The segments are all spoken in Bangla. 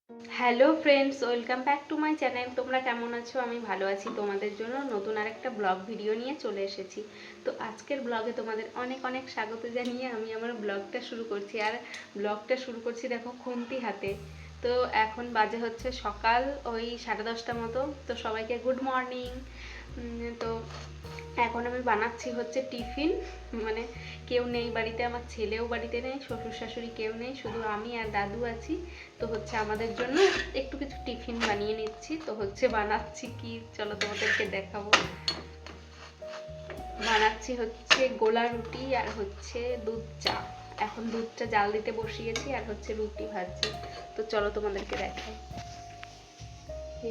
Hello friends, welcome back to my channel. তোমরা কেমন আছো? আমি ভালো আছি। তোমাদের জন্য নতুন আরেকটা ব্লগ ভিডিও নিয়ে চলে এসেছি। তো আজকের ব্লগে তোমাদের অনেক অনেক স্বাগত জানিয়ে আমি আমার ব্লগটা শুরু করছি। আর ব্লগটা শুরু করছি দেখো খুন্তি হাতে। তো এখন বাজে হচ্ছে সকাল ওই 10:30 মতো। তো সবাইকে গুড মর্নিং। তো এখন আমি বানাচ্ছি হচ্ছে টিফিন। মানে কেউ নেই বাড়িতে, আমার ছেলেও বাড়িতে নেই, শ্বশুর শাশুড়ি কেউ নেই, শুধু আমি আর দাদু আছি। তো হচ্ছে আমাদের জন্য একটু কিছু টিফিন বানিয়ে নিচ্ছি। তো হচ্ছে বানাচ্ছি কি, চলো তোমাদেরকে দেখাবো। বানাচ্ছি হচ্ছে গোলা রুটি আর হচ্ছে দুধ চা। এখন দুধটা জাল দিতে বসিয়েছি আর হচ্ছে রুটি ভাজছি। তো চলো তোমাদেরকে দেখাই।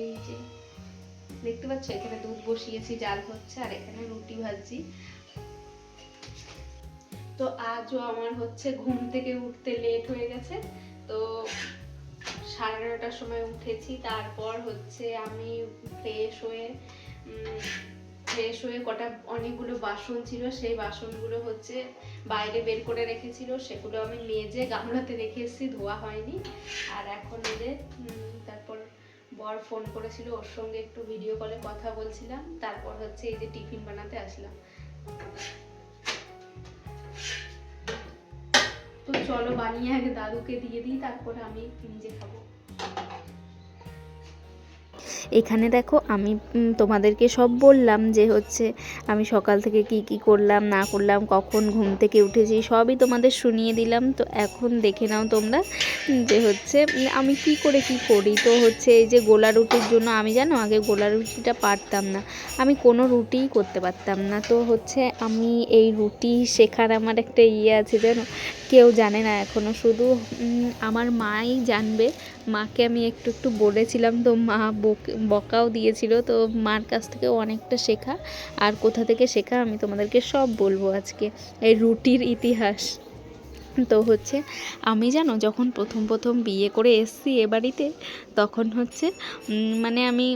এই যে দেখতে পাচ্ছ, এখানে দুধ বসিয়েছি, জাল হচ্ছে, আর এখানে রুটি ভাজছি। তো আজও আমার হচ্ছে ঘুম থেকে উঠতে লেট হয়ে গেছে। তো 9:30টার সময় উঠেছি। তারপর হচ্ছে আমি ফ্রেশ হয়ে কটা অনেকগুলো বাসন ছিল, সেই বাসনগুলো হচ্ছে বাইরে বের করে রেখেছিল, সেগুলো আমি মেজে গামলাতে রেখে এসেছি, ধোয়া হয়নি। আর এখন এদের তারপর বর ফোন করেছিল, ওর সঙ্গে একটু ভিডিও কলে কথা বলছিলাম। তারপর হচ্ছে এই যে টিফিন বানাতে আসলাম। তো চলো বানিয়ে আগে দাদুকে দিয়ে দিই, তারপরে আমি নিজে খাবো। এখানে দেখো আমি তোমাদেরকে সব বললাম যে হচ্ছে আমি সকাল থেকে কি কি করলাম না করলাম, কখন ঘুম থেকে উঠেছি, সবই তোমাদের শুনিয়ে দিলাম। তো এখন দেখে নাও তোমরা যে হচ্ছে আমি কি করে কি করি। তো হচ্ছে এই যে গোলা রুটির জন্য আমি জানো আগে গোলা রুটিটা পারতাম না, আমি কোনো রুটিই করতে পারতাম না। তো হচ্ছে আমি এই রুটি শেখার আমার একটা আছে জানো, কেউ জানে না এখনও, শুধু আমার মাই জানবে। মাকে আমি একটু একটু বলেছিলাম, তো মা বকাও দিয়েছিল। তো মার কাছ থেকেও অনেকটা শেখা, আর কোথা থেকে শেখা আমি তোমাদেরকে সব বলবো আজকে, এই রুটির ইতিহাস। তো হচ্ছে আমি জানো যখন প্রথম প্রথম বিয়ে করে এসছি এ বাড়িতে, তখন হচ্ছে মানে আমি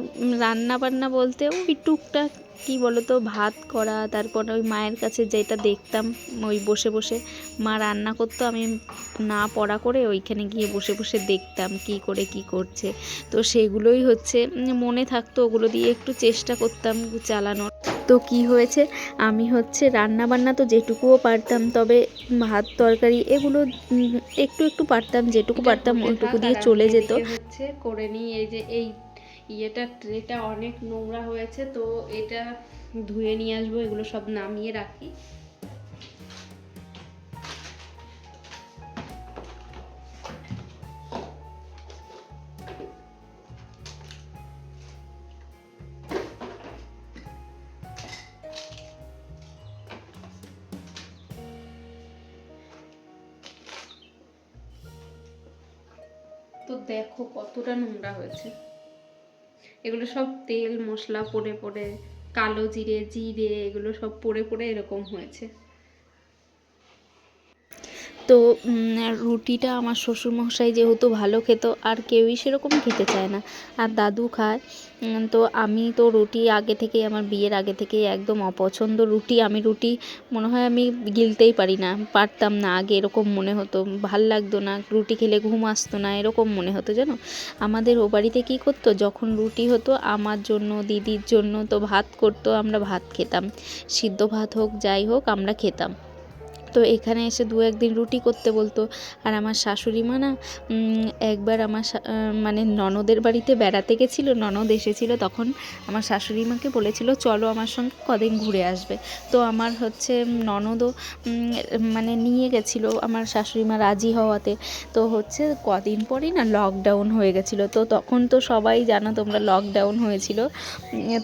রান্না বান্না বলতে ওই টুকটাক কী বলো তো, ভাত করা, তারপর ওই মায়ের কাছে যেটা দেখতাম ওই বসে বসে মা রান্না করতো, আমি না পড়া করে ওইখানে গিয়ে বসে বসে দেখতাম কি করে কি করছে। তো সেগুলোই হচ্ছে মনে থাকতো, ওগুলো দিয়ে একটু চেষ্টা করতাম চালানোর। তো কি হয়েছে, আমি হচ্ছে রান্না বান্না তো যেটুকুও পারতাম, তবে ভাত তরকারি এগুলো একটু একটু পারতাম, যেটুকু এটা পারতাম হতে ওইটুকু থাক দিয়ে আর আমি চলে যেত। এদিকে হচ্ছে করে নিই। এই যে এই ট্রেটা অনেক নোংরা হয়েছে, তো এটা ধুয়ে নিয়ে আসবো, এগুলো সব নামিয়ে রাখি। তো দেখো কতটা নোংরা হয়েছে, এগুলো সব তেল মশলা পড়ে পড়ে, কালো জিরে জিরে এগুলো সব পড়ে পড়ে এরকম হয়েছে। তো রুটিটা আমার শ্বশুরমশাই যেহেতু ভালো খেত, আর কেউই সেরকম খেতে চায় না, আর দাদু খায়। তো আমি তো রুটি আগে থেকেই, আমার বিয়ের আগে থেকেই একদম অপছন্দ রুটি। আমি রুটি মনে হয় আমি গিলতেই পারতাম না আগে, এরকম মনে হতো, ভাল লাগতো না, রুটি খেলে ঘুম আসতো না, এরকম মনে হতো জানো। আমাদের ও বাড়িতে কী করতো, যখন রুটি হতো আমার জন্য দিদির জন্য, তো ভাত করতো, আমরা ভাত খেতাম, সিদ্ধ ভাত হোক যাই হোক আমরা খেতাম। তো এখানে এসে দু একদিন রুটি করতে বলতো। আর আমার শাশুড়ি মা না একবার আমার মানে ননদের বাড়িতে বেড়াতে গেছিলো, ননদ এসেছিলো, তখন আমার শাশুড়ি মাকে বলেছিল চলো আমার সঙ্গে কদিন ঘুরে আসবে। তো আমার হচ্ছে ননদও মানে নিয়ে গেছিলো, আমার শাশুড়ি মা রাজি হওয়াতে। তো হচ্ছে কদিন পরেই না লকডাউন হয়ে গেছিলো। তো তখন তো সবাই জানো তোমরা, লকডাউন হয়েছিল।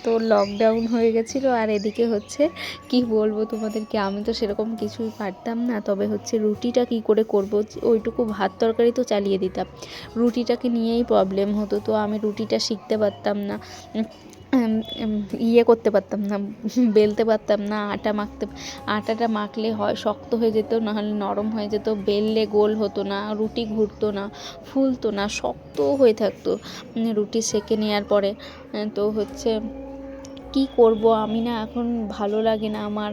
তো লকডাউন হয়ে গেছিলো, আর এদিকে হচ্ছে কি বলবো তোমাদেরকে, আমি তো সেরকম কিছুই পারতাম না। তবে হচ্ছে রুটিটা কি করে করব, ওইটুকু ভাত তরকারি তো চালিয়ে দিতাম, রুটিটাকে নিয়েই প্রবলেম হতো। তো আমি রুটিটা শিখতে পারতাম না, করতে পারতাম না, বেলতে পারতাম না, আটাটা মাখলে হয় শক্ত হয়ে যেত, নাহলে নরম হয়ে যেত, বেললে গোল হতো না, রুটি ঘুরতো না, ফুলতো না, শক্ত হয়ে থাকতো রুটি সেঁকে নেওয়ার পরে। তো হচ্ছে কি করব আমি না, এখন ভালো লাগে না আমার।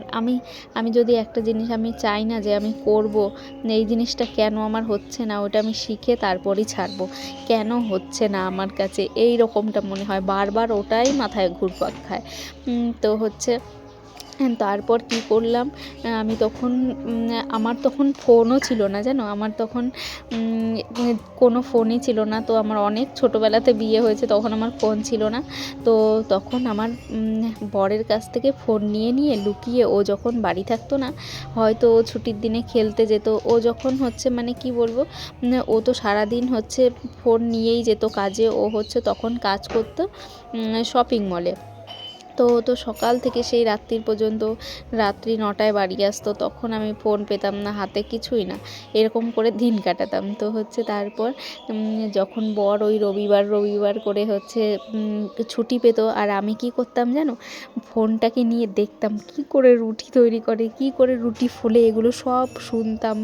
আমি যদি একটা জিনিস আমি চাই না যে আমি করব, এই জিনিসটা কেন আমার হচ্ছে না, ওটা আমি শিখে তারপরই ছাড়বো। কেন হচ্ছে না আমার কাছে, এই রকমটা মনে হয় বারবার, ওটাই মাথায় ঘুরপাক খায়। তো হচ্ছে তারপর কি করলাম, আমি তখন আমার তখন ফোনও ছিল না জানো, আমার তখন কোনো ফোনই ছিল না। তো আমার অনেক ছোটোবেলাতে বিয়ে হয়েছে, তখন আমার ফোন ছিল না। তো তখন আমার বরের কাছ থেকে ফোন নিয়ে লুকিয়ে, ও যখন বাড়ি থাকতো না, হয়তো ও ছুটির দিনে খেলতে যেত, ও যখন হচ্ছে মানে কি বলবো, ও তো সারাদিন হচ্ছে ফোন নিয়েই যেত কাজে, ও হচ্ছে তখন কাজ করতো শপিং মলে। তো সকাল থেকে সেই রাত্রির পর্যন্ত, রাত্রি 9টায় বাড়ি আসতো, তখন আমি ফোন পেতাম না হাতে, কিছুই না, এরকম করে দিন কাটাতাম। তো হচ্ছে তারপর যখন বর ওই রবিবার করে হচ্ছে ছুটি পেত, আর আমি কি করতাম জানো, ফোনটাকে নিয়ে দেখতাম কি করে রুটি তৈরি করে, কি করে রুটি ফোলে, এগুলো সব শুনতাম।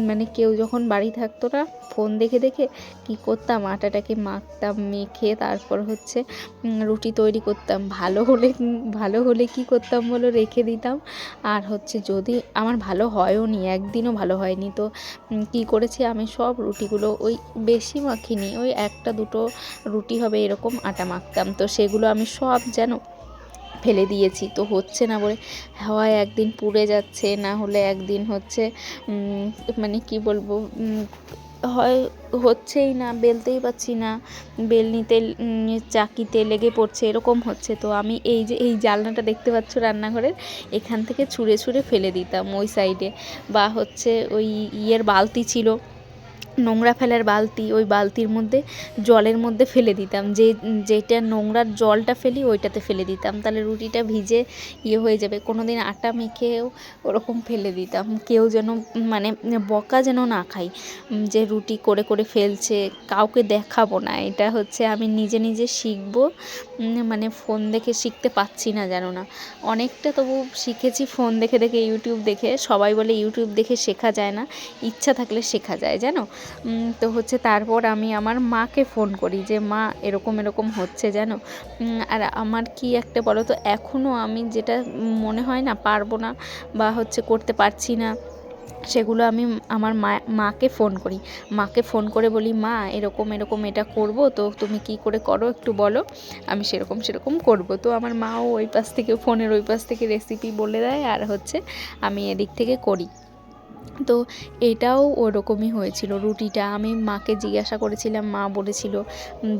মানে কেউ যখন বাড়ি থাকতো না, ফোন দেখে দেখে কি করতাম, আটাটাকে মাখতাম, মেখে তারপর হচ্ছে রুটি তৈরি করতাম। ভালো হলে কি করতাম বলো, রেখে দিতাম। আর হচ্ছে যদি আমার ভালো হয়ও নি, একদিনও ভালো হয়নি, তো কি করেছি আমি, সব রুটিগুলো ওই বেশি মাখিনি, ওই 1-2 রুটি হবে এরকম আটা মাখতাম, তো সেগুলো আমি সব যেন ফেলে দিয়েছি। তো হচ্ছে না বলে, হয় একদিন পুড়ে যাচ্ছে, না হলে একদিন হচ্ছে মানে কি বলবো, হয় হচ্ছেই না, বেলতেই পারছি না, বেলনিতে চাকিতে লেগে পড়ছে, এরকম হচ্ছে। তো আমি এই যে এই জানলাটা দেখতে পাচ্ছ রান্নাঘরের, এখান থেকে ছুঁড়ে ফেলে দিতাম ওই সাইডে। বা হচ্ছে ওই বালতি ছিল, নোংরা ফেলার বালতি, ওই বালতির মধ্যে জলের মধ্যে ফেলে দিতাম, যেটা নোংরার জলটা ফেলি ওইটাতে ফেলে দিতাম, তাহলে রুটিটা ভিজে হয়ে যাবে। কোনো দিন আটা মেখেও ওরকম ফেলে দিতাম, কেউ যেন মানে বকা যেন না খাই যে রুটি করে ফেলছে, কাউকে দেখাবো না। এটা হচ্ছে আমি নিজে শিখবো, মানে ফোন দেখে শিখতে পাচ্ছি না জানো না, অনেকটা তবু শিখেছি ফোন দেখে ইউটিউব দেখে। সবাই বলে ইউটিউব দেখে শেখা যায় না, ইচ্ছা থাকলে শেখা যায় জানো। তো হচ্ছে তারপর আমি আমার মাকে ফোন করি যে মা এরকম হচ্ছে জানো। আর আমার কি একটা বলো তো, এখনও আমি যেটা মনে হয় না পারবো না বা হচ্ছে করতে পারছি না, সেগুলো আমি আমার মাকে ফোন করে বলি, মা এরকম এটা করব, তো তুমি কি করে করো একটু বলো, আমি সেরকম করব। তো আমার মাও ওই পাশ থেকে, ফোনের ওই পাশ থেকে রেসিপি বলে দেয়, আর হচ্ছে আমি এদিক থেকে করি। তো এটাও ওরকমই হয়েছিল, রুটিটা আমি মাকে জিজ্ঞাসা করেছিলাম, মা বলেছিল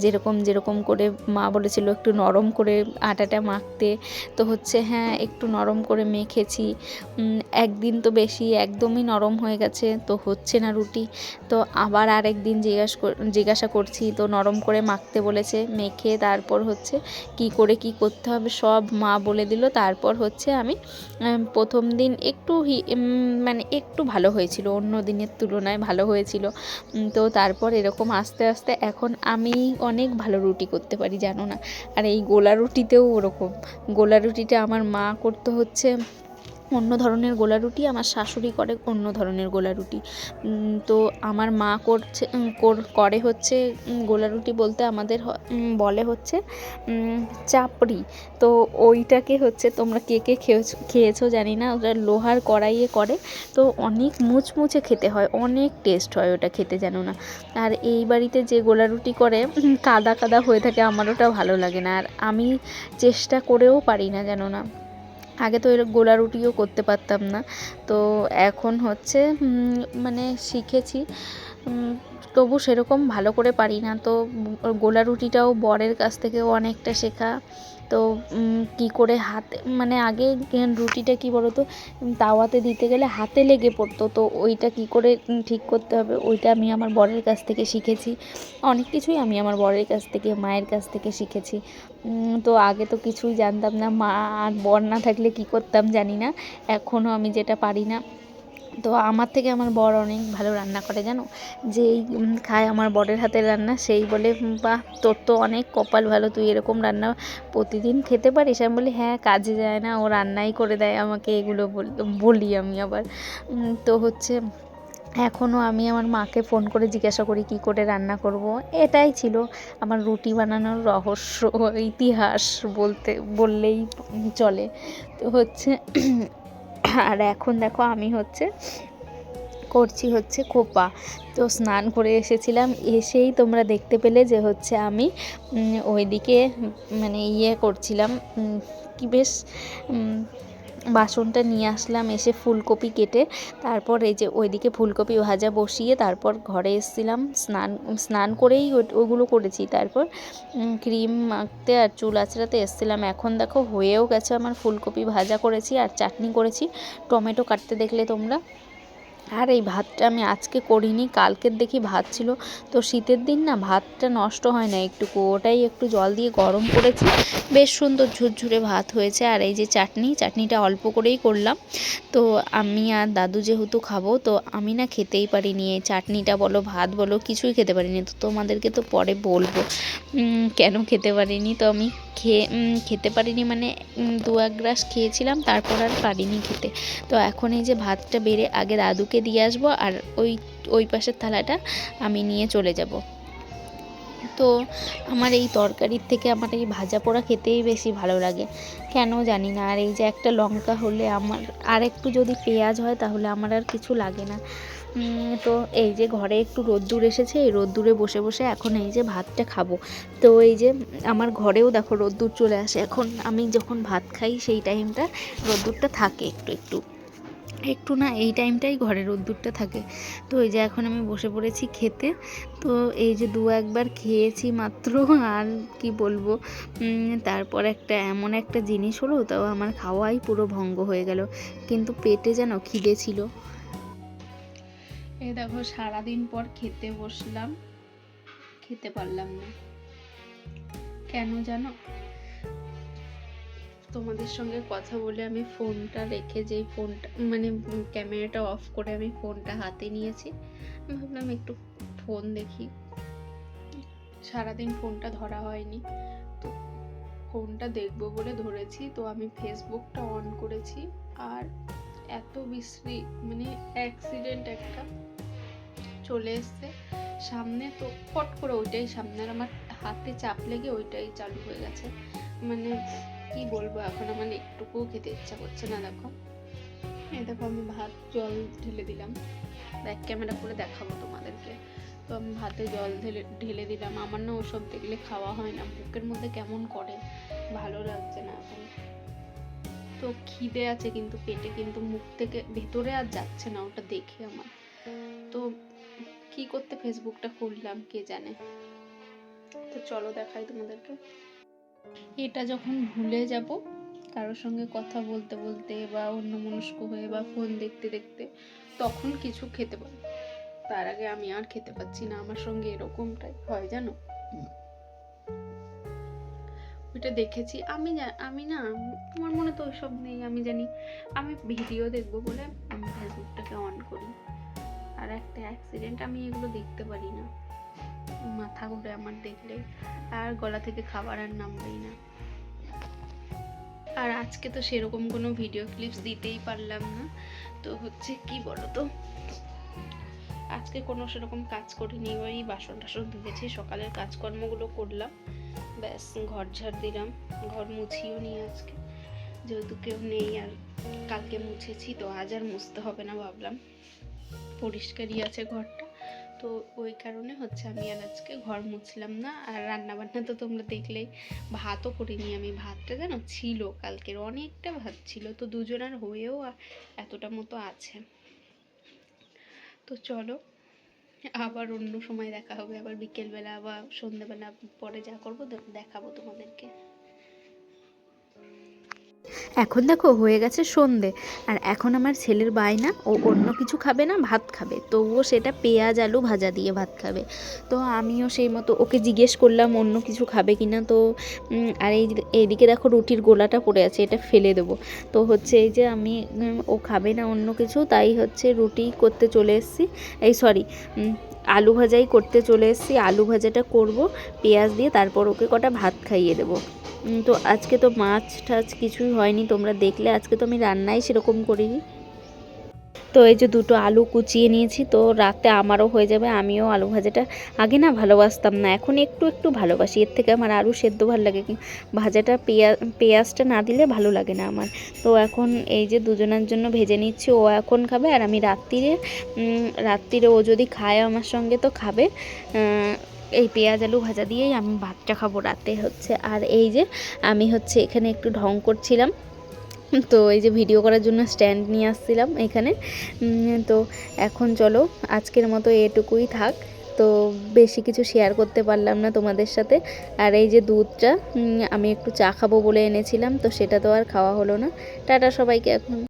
যেরকম করে, মা বলেছিল একটু নরম করে আটাটা মাখতে। তো হচ্ছে হ্যাঁ, একটু নরম করে মেখেছি, একদিন তো বেশি একদমই নরম হয়ে গেছে, তো হচ্ছে না রুটি। তো আবার আরেকদিন জিজ্ঞাসা করছি, তো নরম করে মাখতে বলেছে, মেখে তারপর হচ্ছে কি করতে হবে সব মা বলে দিল। তারপর হচ্ছে আমি প্রথম দিন মানে একটু ভালো হয়েছিল, অন্য দিনের তুলনায় ভালো হয়েছিল। তো তারপর এরকম আস্তে আস্তে এখন আমি অনেক ভালো রুটি করতে পারি জানো না। আর এই গোলা রুটিতেও ওরকম, গোলা রুটিটা আমার মা করতে হচ্ছে অন্য ধরনের গোলা রুটি, আমার শাশুড়ি করে অন্য ধরনের গোলা রুটি। তো আমার মা করে হচ্ছে গোলা রুটি বলতে আমাদের বলে হচ্ছে চাপড়ি। তো ওইটাকে হচ্ছে তোমরা কে খেয়েছো জানি না, ওটা লোহার কড়াইয়ে করে, তো অনেক মুচমুচে খেতে হয়, অনেক টেস্ট হয় ওটা খেতে জানো না। আর এই বাড়িতে যে গোলা রুটি করে কাদা হয়ে থাকে, আমার ওটা ভালো লাগে না, আর আমি চেষ্টা করেও পারি না জানো না। আগে তো এর গোলা রুটিও করতে পারতাম না, তো এখন হচ্ছে মানে শিখেছি, তবু সেরকম ভালো করে পারি না। তো গোলা রুটিটাও বরের কাছ থেকেও অনেকটা শেখা। তো কি করে হাতে, মানে আগে রুটিটা কি বলো তো, তাওয়াতে দিতে গেলে হাতে লেগে পড়তো, তো ওইটা কি করে ঠিক করতে হবে, ওইটা আমি আমার বরের কাছ থেকে শিখেছি। অনেক কিছুই আমি আমার বরের কাছ থেকে, মায়ের কাছ থেকে শিখেছি। তো আগে তো কিছুই জানতাম না, মা আর বর না থাকলে কি করতাম জানি না, এখনও আমি যেটা পারি না। তো আমার থেকে আমার বর অনেক ভালো রান্না করে জানো, যেই খায় আমার বরের হাতের রান্না, সেই বলে বাহ তোর তো অনেক কপাল ভালো, তুই এরকম রান্না প্রতিদিন খেতে পারিস। আমি বলি হ্যাঁ, কাজে যায় না, ও রান্নাই করে দেয় আমাকে, এগুলো বলি আমি আবার। তো হচ্ছে এখনও আমি আমার মাকে ফোন করে জিজ্ঞাসা করি কী করে রান্না করব। এটাই ছিল আমার রুটি বানানোর রহস্য, ইতিহাস বললেই চলে। তো হচ্ছে আর এখন দেখো আমি করছি খোপা। তো স্নান করে এসেছিলাম, এসেই তোমরা দেখতে পেলে যে হচ্ছে আমি ওইদিকে মানে করছিলাম, কি বেশ বাসনটা নিয়ে আসলাম, এসে ফুলকপি কেটে তারপর এই যে ওইদিকে ফুলকপি ভাজা বসিয়ে তারপর ঘরে এসেছিলাম, স্নান করেই ওগুলো করেছি। তারপর ক্রিম মাখতে আর চুল আঁচড়াতে এসেছিলাম। এখন দেখো হয়েও গেছে আমার, ফুলকপি ভাজা করেছি আর চাটনি করেছি, টমেটো কাটতে দেখলে তোমরা। আর এই ভাতটা আমি আজকে করিনি, কালকের দেখি ভাত ছিল, তো শীতের দিন না ভাতটা নষ্ট হয় না একটুকু, ওটাই একটু জল দিয়ে গরম করেছি, বেশ সুন্দর ঝুরঝুরে ভাত হয়েছে। আর এই যে চাটনিটা অল্প করেই করলাম। তো আমি আর দাদু যেহেতু খাবো, তো আমি না খেতেই পারিনি, এই চাটনিটা বলো ভাত বলো কিছুই খেতে পারিনি। তো তোমাদেরকে তো পরে বলবো কেন খেতে পারিনি। তো আমি খেতে পারিনি মানে 2-1 গ্রাস খেয়েছিলাম, তারপর আর পারিনি খেতে। তো এখন এই যে ভাতটা বেড়ে আগে দাদুকে দিয়ে আসবো, আর ওই পাশের থালাটা আমি নিয়ে চলে যাব। তো আমার এই তরকারির থেকে আমার এই ভাজা পোড়া খেতেই বেশি ভালো লাগে, কেন জানি না। আর এই যে একটা লঙ্কা হলে আমার, আর একটু যদি পেঁয়াজ হয় তাহলে আমার আর কিছু লাগে না। তো এই যে ঘরে একটু রোদ্দুর এসেছে, এই রোদ্দুরে বসে বসে এখন এই যে ভাতটা খাবো। তো এই যে আমার ঘরেও দেখো রোদ্দুর চলে আসে, এখন আমি যখন ভাত খাই সেই টাইমটা রোদ্দুরটা থাকে একটু না, এই টাইমটাই ঘরে রোদ্দুরটা থাকে। তো এই যে এখন আমি বসে পড়েছি খেতে। তো এই যে 2-1 বার খেয়েছি মাত্র, আর কি বলবো। তারপর এমন একটা জিনিস হলো, তাও আমার খাওয়াই পুরো ভঙ্গ হয়ে গেল, কিন্তু পেটে যেন খিদে ছিল। এই দেখো সারাদিন পর খেতে বসলাম, খেতে পারলাম না কেন জানো? তোমাদের সঙ্গে কথা বলে আমি ফোনটা রেখে, যেই ফোনটা মানে ক্যামেরাটা অফ করে আমি ফোনটা হাতে নিয়েছি, ভাবলাম একটু ফোন দেখি, সারাদিন ফোনটা ধরা হয়নি, তো ফোনটা দেখবো বলে ধরেছি। তো আমি ফেসবুকটা অন করেছি, আর এত বিশ্রী মানে অ্যাক্সিডেন্ট একটা চলে এসছে সামনে, তো ফট করে ওইটাই সামনে, আর আমার হাতে চাপ লেগে ওইটাই চালু হয়ে গেছে। মানে কি বলবো, এখন আমার একটুকুও খেতে ইচ্ছা করছে না। দেখো আমি ভাত জল ঢেলে দিলাম, ব্যাক ক্যামেরা করে দেখাবো তোমাদেরকে। তো আমি ভাতে জল ঢেলে দিলাম, আমার না ওসব দেখলে খাওয়া হয় না, বুকের মধ্যে কেমন করে, ভালো লাগছে না এখন। তো খিদে আছে কিন্তু পেটে, কিন্তু মুখ থেকে ভেতরে আর যাচ্ছে না ওটা দেখে আমার। তো কি করতে ফেসবুকটা খুললাম কে জানে। তো চলো দেখাই তোমাদেরকে। এটা যখন ভুলে যাব কারোর সঙ্গে কথা বলতে বলতে বা অন্যমনস্ক হয়ে বা ফোন দেখতে দেখতে, তখন কিছু খেতে পারবো, তার আগে আমি আর খেতে পাচ্ছি না। আমার সঙ্গে এরকমটাই হয় জানো। ওইটা দেখেছি আমি না, আমার মনে তো ওইসব নেই, আমি জানি আমি ভিডিও দেখবো বলে আমি ফেসবুকটাকে অন করি, আর একটা অ্যাক্সিডেন্ট, আমি এগুলো দেখতে পারি না, মাথা ঘুরে আমার দেখলে, আর গলা থেকে খাবার আর নামবেই না। আর আজকে তো সেরকম কোনো ভিডিও ক্লিপস দিতেই পারলাম না। তো হচ্ছে কি বলো তো, আজকে কোনো সেরকম কাজ করিনি, ওই বাসন টাসন ধুয়েছি, সকালের কাজকর্মগুলো করলাম, ব্যাস ঘর ঝাড় দিলাম, ঘর মুছিও নি আজকে, যেহেতু কেউ নেই, আর কালকে মুছেছি, তো আজ আর মুছতে হবে না, ভাবলাম পরিষ্কারই আছে ঘরটা। তো ওই কারণে হচ্ছে আমি আর আজকে ঘর মুছলাম না। আর রান্না বান্না তো তোমরা দেখলেই, ভাতও করিনি আমি, ভাতটা যেন ছিল কালকের, অনেকটা ভাত ছিল, তো দুজনের হয়েও এতটা মতো আছে। তো চলো আবার অন্য সময় দেখা হবে, আবার বিকেলবেলা বা সন্ধ্যেবেলা পরে যা করবো দেখাবো তোমাদেরকে। এখন দেখো হয়ে গেছে সন্ধে, আর এখন আমার ছেলের বায়না, ও অন্য কিছু খাবে না, ভাত খাবে, তো ও সেটা পেঁয়াজ আলু ভাজা দিয়ে ভাত খাবে। তো আমিও সেই মতো ওকে জিজ্ঞেস করলাম অন্য কিছু খাবে কি না। তো আর এইদিকে দেখো রুটির গোলাটা পড়ে আছে, এটা ফেলে দেবো। তো হচ্ছে এই যে আমি ও খাবে না অন্য কিছু, তাই হচ্ছে রুটি করতে চলে এসেছি, আলু ভাজাই করতে চলে এসেছি। আলু ভাজাটা করব পেঁয়াজ দিয়ে, তারপর ওকে কটা ভাত খাইয়ে দেবো। তো আজকে তো মাছ টাছ কিছুই হয়নি, তোমরা দেখলে আজকে তো আমি রান্নাই সেরকম করিনি। তো এই যে দুটো আলু কুচিয়ে নিয়েছি, তো রাতে আমারও হয়ে যাবে। আমিও আলু ভাজাটা আগে না ভালোবাসতাম না, এখন একটু একটু ভালোবাসি। এর থেকে আমার আলু সেদ্ধ ভালো লাগে, ভাজাটা পেঁয়াজটা না দিলে ভালো লাগে না আমার। তো এখন এই যে দুজনের জন্য ভেজে নিচ্ছি, ও এখন খাবে আর আমি রাত্রিরে ও যদি খায় আমার সঙ্গে তো খাবে। এই পেঁয়াজ আলু ভাজা দিয়েই আমি ভাতটা খাবো রাতে হচ্ছে। আর এই যে আমি হচ্ছে এখানে একটু ঢং করছিলাম, তো এই যে ভিডিও করার জন্য স্ট্যান্ড নিয়ে আসছিলাম এখানে। তো এখন চলো আজকের মতো এটুকুই থাক, তো বেশি কিছু শেয়ার করতে পারলাম না তোমাদের সাথে। আর এই যে দুধটা আমি একটু চা খাবো বলে এনেছিলাম, তো সেটা তো আর খাওয়া হলো না। টাটা সবাইকে এখন।